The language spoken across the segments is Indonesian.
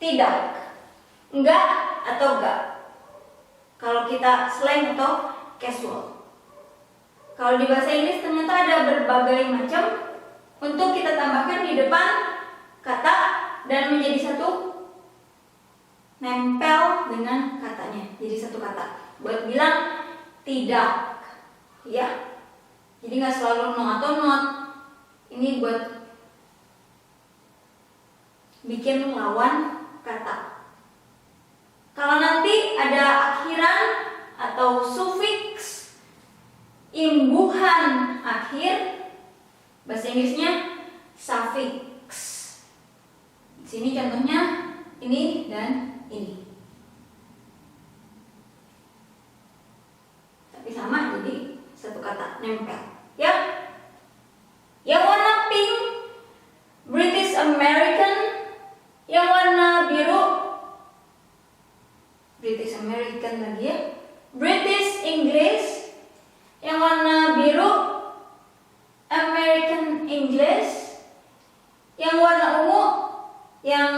tidak, enggak atau enggak. Kalau kita slang atau casual. Kalau di bahasa Inggris ternyata ada berbagai macam untuk kita tambahkan di depan kata dan menjadi satu, nempel dengan katanya, jadi satu kata. Buat bilang tidak, ya. Jadi nggak selalu no atau not. Ini buat bikin lawan kata. Kalau nanti ada akhiran atau sufiks, imbuhan akhir, bahasa Inggrisnya suffix. Di sini contohnya ini dan ini. Tapi sama, jadi satu kata, nempel. Ya. Yang warna pink, British American. Yang warna biru, British American lagi ya, British English. Yang warna biru, American English. Yang warna ungu, yang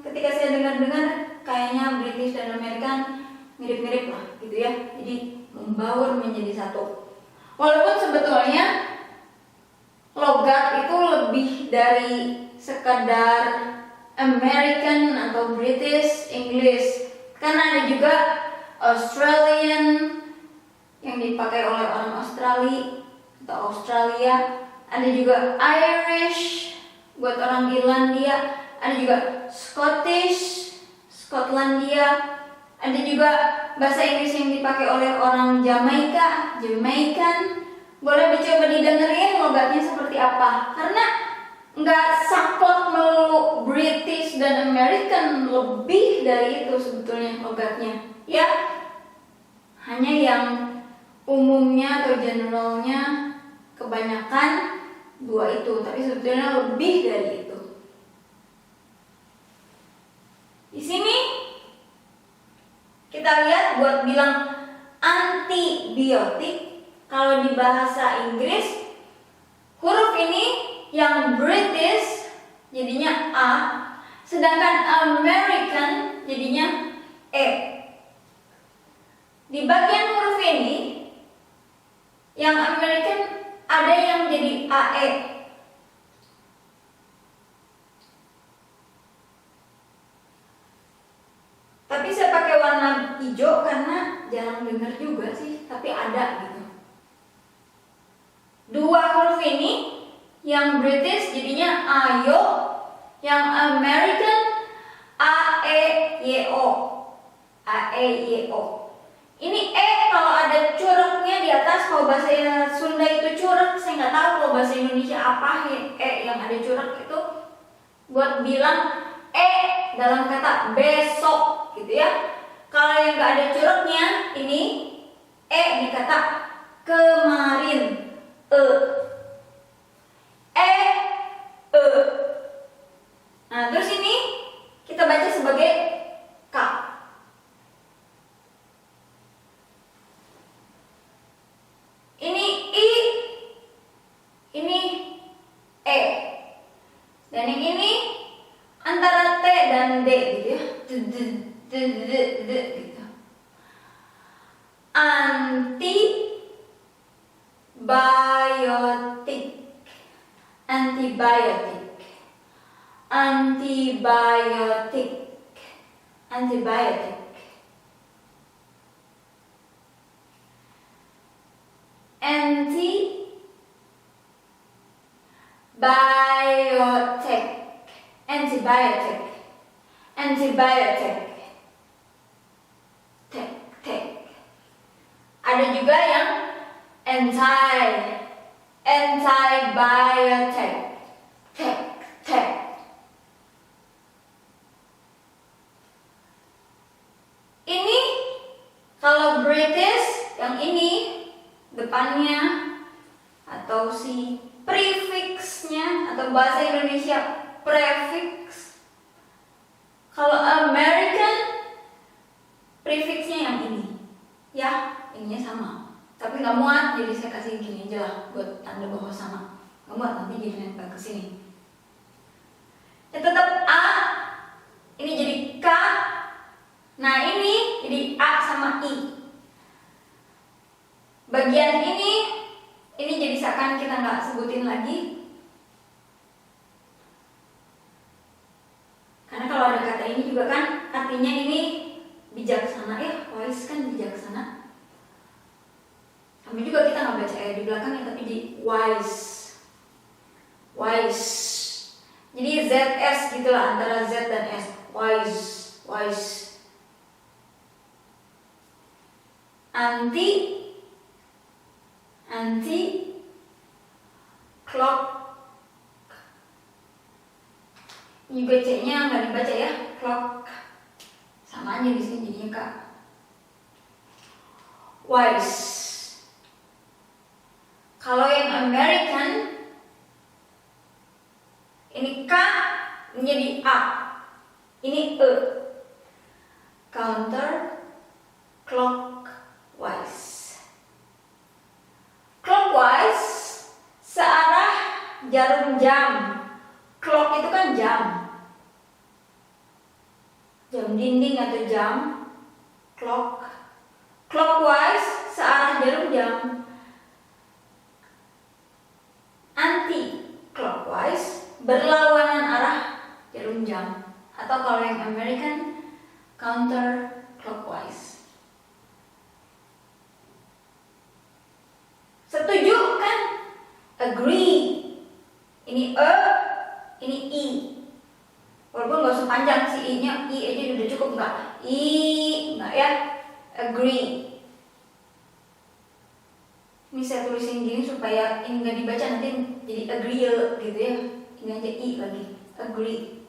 ketika saya dengar-dengar kayaknya British dan American mirip-mirip lah gitu ya. Jadi membaur menjadi satu. Walaupun sebetulnya logat itu lebih dari sekadar American atau British English, karena ada juga Australian yang dipakai oleh orang Australia atau Australia, ada juga Irish buat orang Irlandia, ada juga Scottish, Skotlandia, ada juga bahasa Inggris yang dipakai oleh orang Jamaika, Jamaican. Boleh dicoba didengerin logatnya seperti apa, karena nggak saklek melulu British dan American, lebih dari itu sebetulnya logatnya ya. Hanya yang umumnya atau generalnya kebanyakan dua itu, tapi sebetulnya lebih dari itu. Di sini kita lihat buat bilang antibiotik, kalau di bahasa Inggris huruf ini yang British jadinya A, sedangkan American jadinya E. Di bagian huruf ini yang American ada yang jadi AE. Tapi saya pakai warna hijau karena jarang dengar juga sih, tapi ada gitu. Dua huruf ini yang British jadinya AYO, yang American AEYO. AEYO. Ini E kalau ada curugnya di atas, kalau bahasa Sunda itu curug, saya nggak tahu kalau bahasa Indonesia apa E yang ada curug itu, buat bilang E dalam kata besok gitu ya. Kalau yang nggak ada curugnya, ini E di kata kemarin, Nah, terus ini kita baca sebagai K. Ini I, ini E. Dan yang ini antara T dan D gitu ya. Gitu. Antibiotik. Antibiotik. Antibiotik. Antibiotik. Antibiotic. Antibiotic. Antibiotic. Tek, tek. Ada juga yang antibiotic. Tek, tek. Ini kalau British yang ini depannya atau si prefixnya, atau bahasa Indonesia prefix. Kalau American prefixnya yang ini, ya ininya sama. Tapi nggak muat, jadi saya kasih gini aja lah buat tanda bahwa sama. Nggak muat, nanti jadi nempel ke sini. Ya tetap A, ini jadi K. jadi A sama I. Bagian ini jadi seakan kita nggak sebutin lagi. Karena kalau ada kata ini juga kan artinya ini bijaksana ya, wise kan bijaksana. Kami juga kita nggak baca di belakangnya tapi di wise. Wise. Jadi ZS gitu lah, antara Z dan S. Wise. Wise. Anti clock. Ini juga C-nya nggak dibaca ya, clock. Sama aja di sini jadinya K. Wise. Kalau yang American ini K menjadi A. Ini E. Counter clockwise. Clockwise searah jarum jam. Clock itu kan jam. Jam dinding atau jam. Clock. Clockwise searah jarum jam. Anti clockwise berlawanan arah jarum jam. Atau kalau yang American counter clockwise. Setuju kan? Agree. Ini E, ini I. Walaupun gak usah panjang si I-nya, I aja udah cukup nggak? Nggak ya? Agree. Ini saya tulisin gini supaya ini nggak dibaca nanti jadi agree gitu ya. Ini aja I lagi. Agree.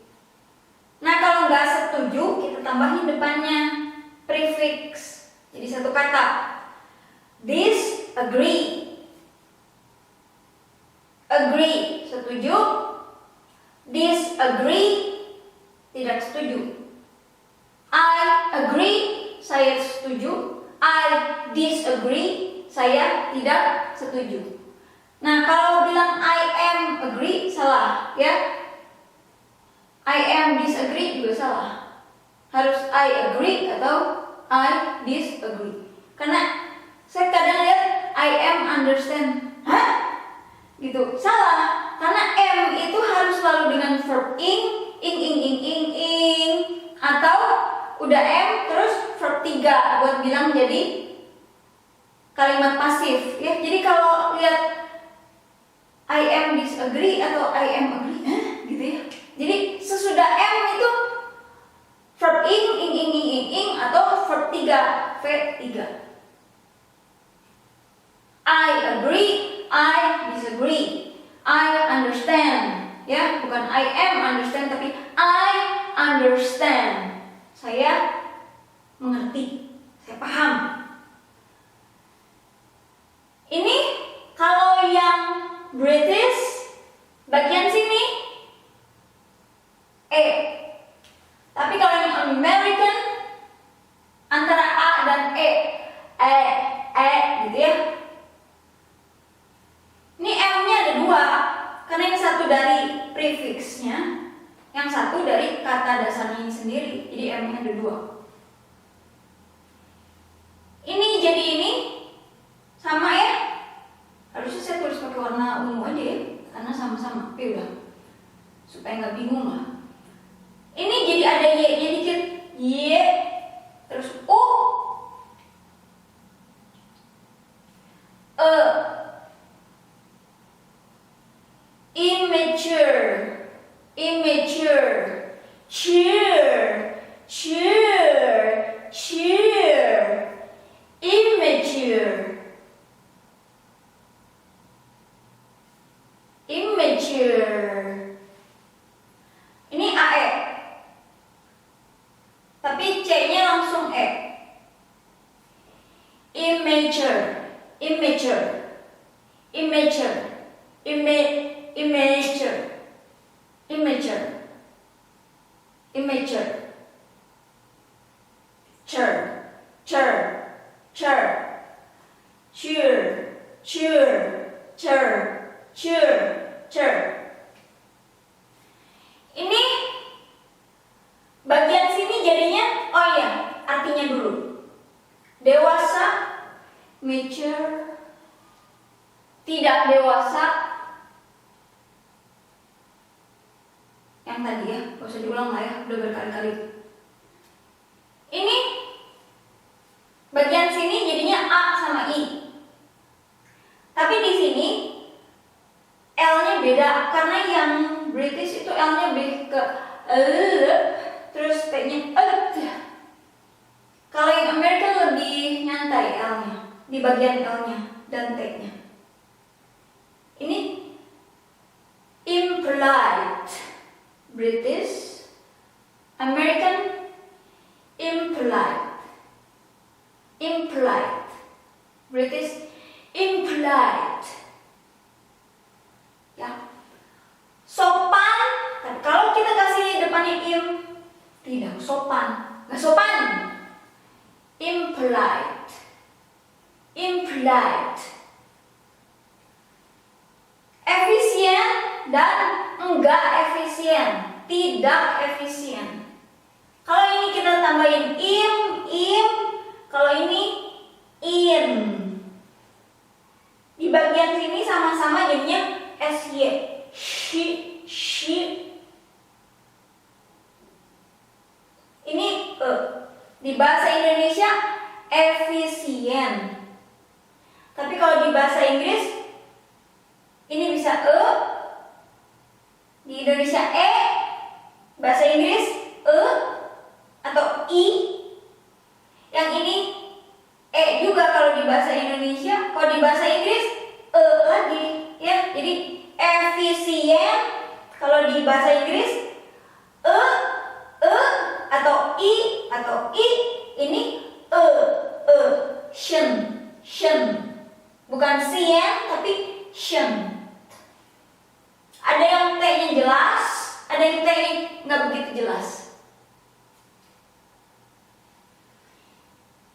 Nah kalau nggak setuju kita tambahin depannya prefix. Jadi satu kata. Disagree. Agree, setuju. Disagree, tidak setuju. I agree, saya setuju. I disagree, saya tidak setuju. Nah, kalau bilang I am agree, salah ya. I am disagree juga salah. Harus I agree atau I disagree. Karena saya kadang lihat I am understand. Hah? Gitu. Salah. Karena am itu harus selalu dengan verb ing, atau udah am terus verb 3 buat bilang jadi kalimat pasif ya. Jadi kalau lihat I am disagree atau I am agree, gitu ya. Jadi sesudah am itu verb ing, atau verb 3, V3. I agree, I disagree, I understand, ya, bukan I am understand tapi I understand. Saya mengerti, saya paham. Ini kalau yang British bagian sini E. Tapi kalau yang American antara A dan E gitu ya. Ini M-nya ada 2, karena yang satu dari prefixnya, yang satu dari kata dasarnya sendiri. Jadi M-nya ada 2. Ini jadi ini sama ya. Harusnya saya tulis pakai warna ungu aja ya, karena sama-sama. Tapi udah, supaya nggak bingung lah. Ini jadi ada Y-nya dikit, Y, terus U, E. Immature, cheer, immature, ini AE, tapi C-nya langsung E. Immature, cheer. Ini bagian sini jadinya, oh ya, artinya dulu. Dewasa, mature. Tidak dewasa, yang tadi ya, gak usah diulang lah ya, udah berkali-kali. Ini bagian sini jadinya A sama I. Tapi di sini L-nya beda karena yang British itu L-nya lebih ke terus T-nya Kalau yang American lebih nyantai L-nya di bagian L-nya dan T-nya. Ini impolite, British, American, impolite, impolite, British, impolite. Ya, sopan. Kalau kita kasih depannya tidak sopan, nggak sopan. Impolite, impolite. Efisien dan enggak efisien, tidak efisien. Kalau ini kita tambahin im, kalau ini in. Di bagian sini sama-sama jadinya sy, she. Ini di bahasa Indonesia efisien. Tapi kalau di bahasa Inggris ini bisa di Indonesia bahasa Inggris atau i. Yang ini juga kalau di bahasa Indonesia, kalau di bahasa Inggris lagi ya. Jadi efisien kalau di bahasa Inggris atau i ini shen. Bukan sien tapi shen. Ada yang T-nya jelas, ada yang T-nya nggak begitu jelas.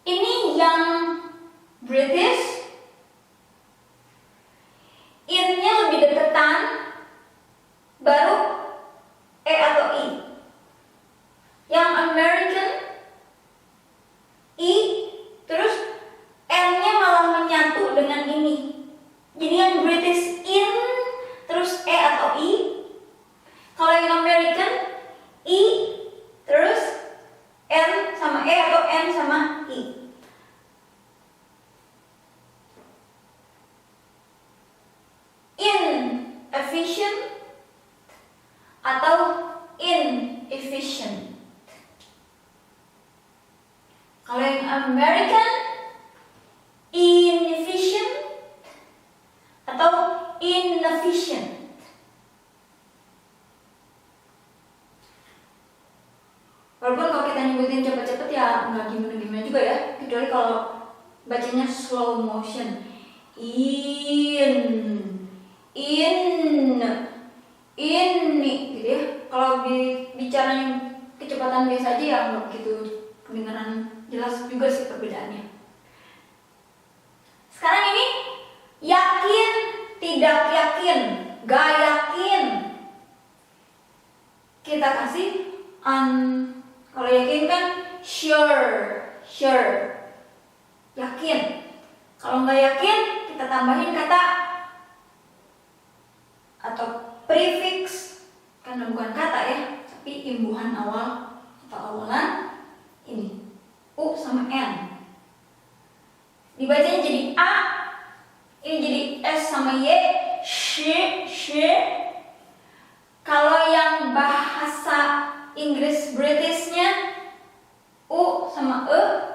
Ini yang British, in-nya lebih deketan, baru atau i. Yang American, i, terus n-nya malah menyatu dengan ini. Jadi yang British in, terus atau i. Kalau yang American, i, terus n sama atau n sama i. Inefficient atau inefficient. Kalau yang American, inefficient atau inefficient. Walaupun kalau kita nyebutin cepet-cepet ya nggak gimana-gimana juga ya, kecuali kalau bacanya slow motion. Ini gitu ya. Kalau bicara yang kecepatan biasa aja ya nggak begitu kedengaran jelas juga sih perbedaannya. Sekarang ini yakin, tidak yakin, gak yakin. Kita kasih kalau yakin kan sure, yakin. Kalau nggak yakin kita tambahin kata atau prefix, karena bukan kata ya, tapi imbuhan awal atau awalan ini u sama n. Dibacanya jadi a, ini jadi s sama y, she. Kalau yang bahasa Inggris Britishnya u sama e.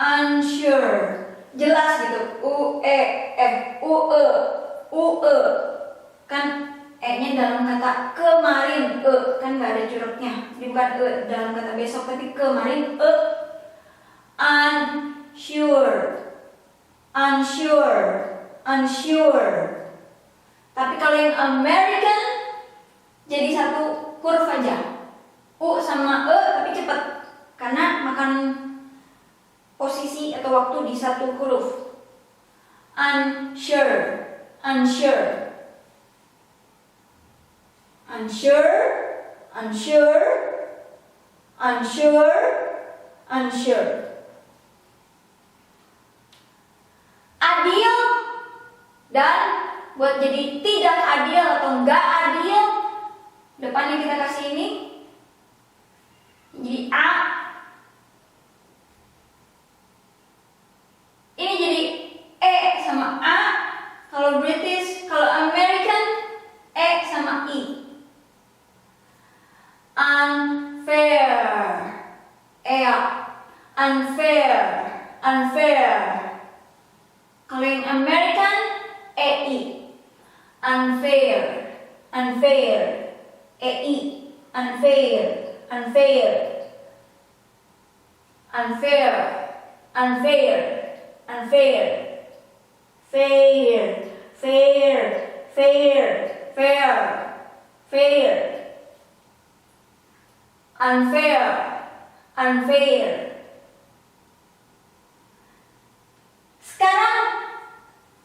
Unsure, jelas gitu. U e kan nya dalam kata kemarin, kan nggak ada curugnya, jadi bukan dalam kata besok tapi kemarin. Unsure. Tapi kalau yang American jadi satu huruf aja, u sama tapi cepat karena makan posisi atau waktu di satu huruf. Unsure. unsure, unsure, unsure, unsure. Adil dan buat jadi tidak adil atau enggak adil, depannya kita kasih ini jadi A. Ini jadi E sama A. Kalau British, kalau American, E sama I. Unfair, unfair, unfair. Kalau yang American, EI. Unfair, unfair, EI. Unfair, unfair, unfair, unfair, unfair, fair, fair, fair, fair, fair, unfair, unfair. Sekarang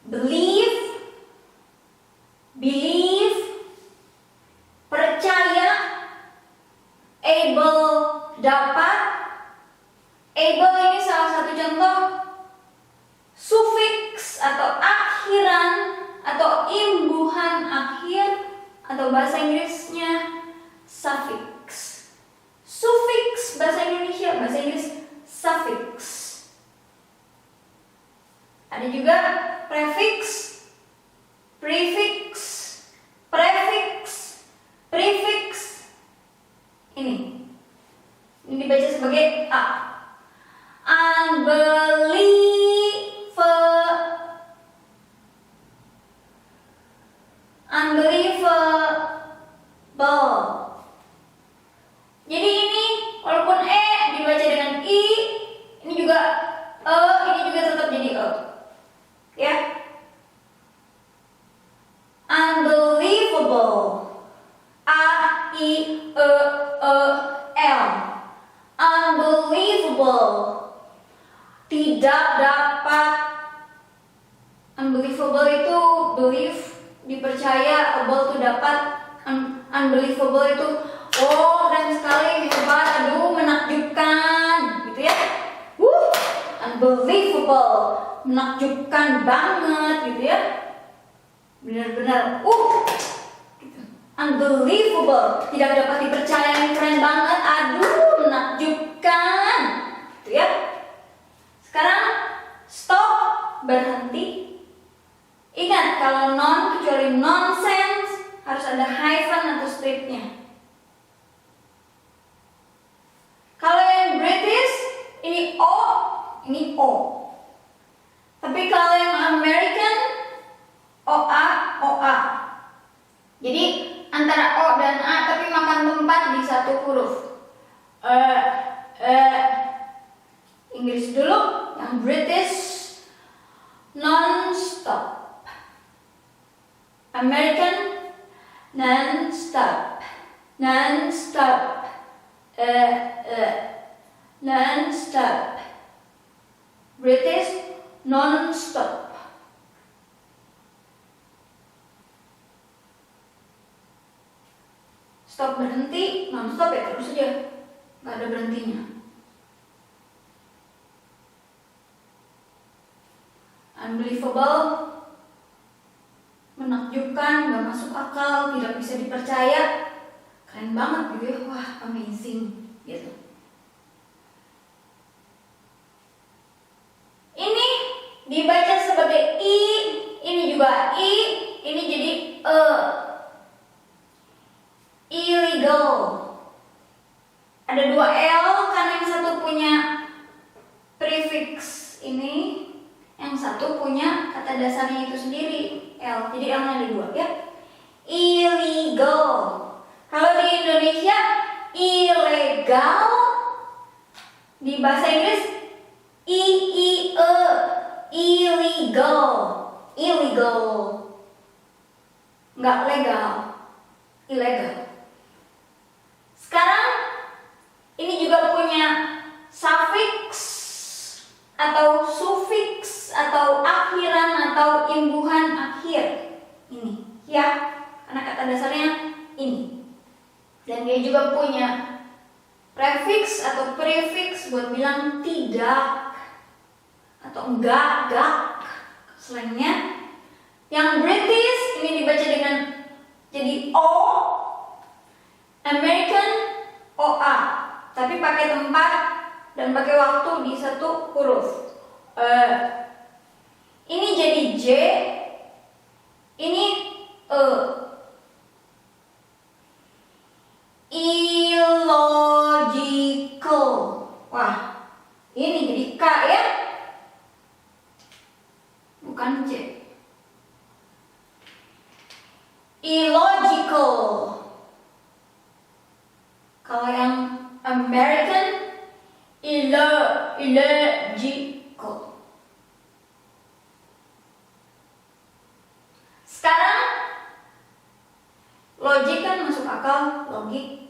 believe, believe, percaya, able, dapat. Able ini salah satu contoh sufiks atau akhiran atau imbuhan akhir, atau bahasa Inggrisnya suffix. Sufiks bahasa Indonesia, bahasa Inggris suffix. Ada juga prefix, prefix, prefix, prefix. Ini dibaca sebagai A. Unbelievable. Jadi ini walaupun E dibaca dengan I, ini juga E, ini juga tetap jadi E. Ya. Unbelievable. A I E E L. Unbelievable. Tidak dapat. Unbelievable itu believe, dipercaya, able itu dapat. Unbelievable itu oh keren sekali, hebat, aduh menakjubkan, gitu ya. Unbelievable, menakjubkan banget, gitu ya. Benar-benar gitu. Unbelievable, tidak dapat dipercaya, yang keren banget, aduh menakjubkan, gitu ya. Sekarang stop, berhenti. Ingat, kalau non kecuali nonsense harus ada hyphen atau stripnya. Kalau yang British ini O, ini O. Tapi kalau yang American OA, OA. Jadi antara O dan A tapi makan tempat di satu huruf. Inggris dulu, yang British non-stop. American non-stop, non-stop, non-stop. British non-stop. Stop berhenti, non-stop ya terus saja, nggak ada berhentinya. Unbelievable, menakjubkan, nggak masuk akal, tidak bisa dipercaya, keren banget gitu ya, wah amazing gitu. Ini dibaca sebagai I, ini juga I, ini jadi E. Illegal. Ada dua L karena yang satu punya prefix ini, yang satu punya kata dasarnya itu sendiri L. Jadi L-nya ada dua ya. Illegal. Kalau di Indonesia ilegal, di bahasa Inggris IIE, illegal, illegal, nggak legal, ilegal. Sekarang ini juga punya suffix atau sufiks atau akhiran atau imbuhan akhir ini ya, karena kata dasarnya ini. Dan dia juga punya prefix atau prefix buat bilang tidak atau enggak, slangnya. Yang British ini dibaca dengan jadi O, American OA, tapi pakai tempat dan pakai waktu di satu huruf. Ini jadi J, ini E. Illogical. Wah, ini jadi K ya, bukan J. Illogical. Kalau yang American, illogical. Sekarang logik kan masuk akal, logika.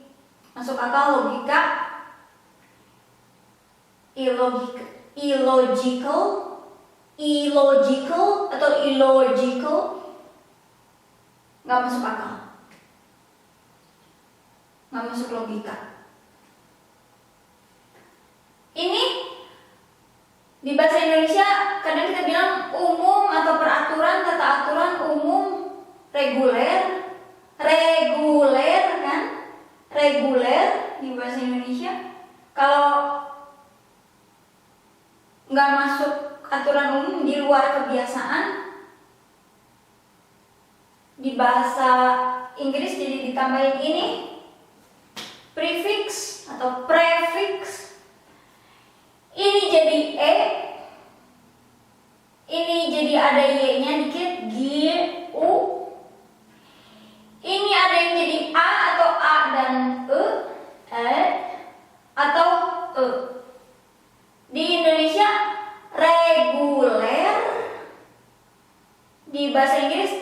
Illogical atau illogical nggak masuk akal, nggak masuk logika. Ini di bahasa Indonesia kadang kita bilang umum atau peraturan, tata aturan umum, reguler kan, reguler di bahasa Indonesia. Kalau nggak masuk aturan umum, di luar kebiasaan, di bahasa Inggris jadi ditambahin ini prefix atau prefix. Ini jadi E, ini jadi ada Y-nya dikit, G, U. Ini ada yang jadi A atau A dan E, atau E. Di Indonesia reguler, di bahasa Inggris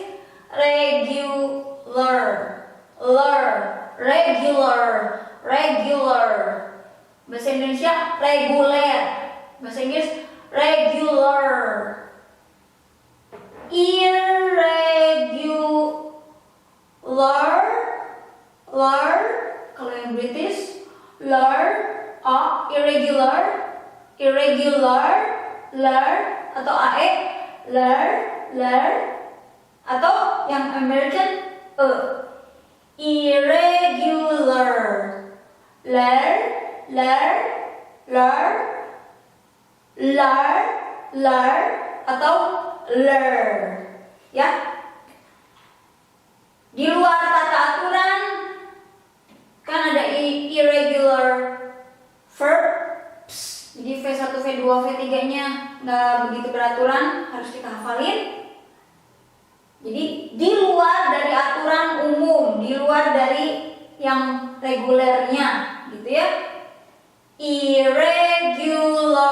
regular. Bahasa Indonesia reguler, bahasa Inggris regular. Irregular, kalau yang British, irregular, atau AE, atau yang American, irregular, atau ya. Di luar tata aturan kan ada irregular verbs, jadi V1, V2, V3 nya nggak begitu beraturan, harus kita hafalin. Jadi di luar dari aturan umum, di luar dari yang regulernya, gitu ya. Irregular.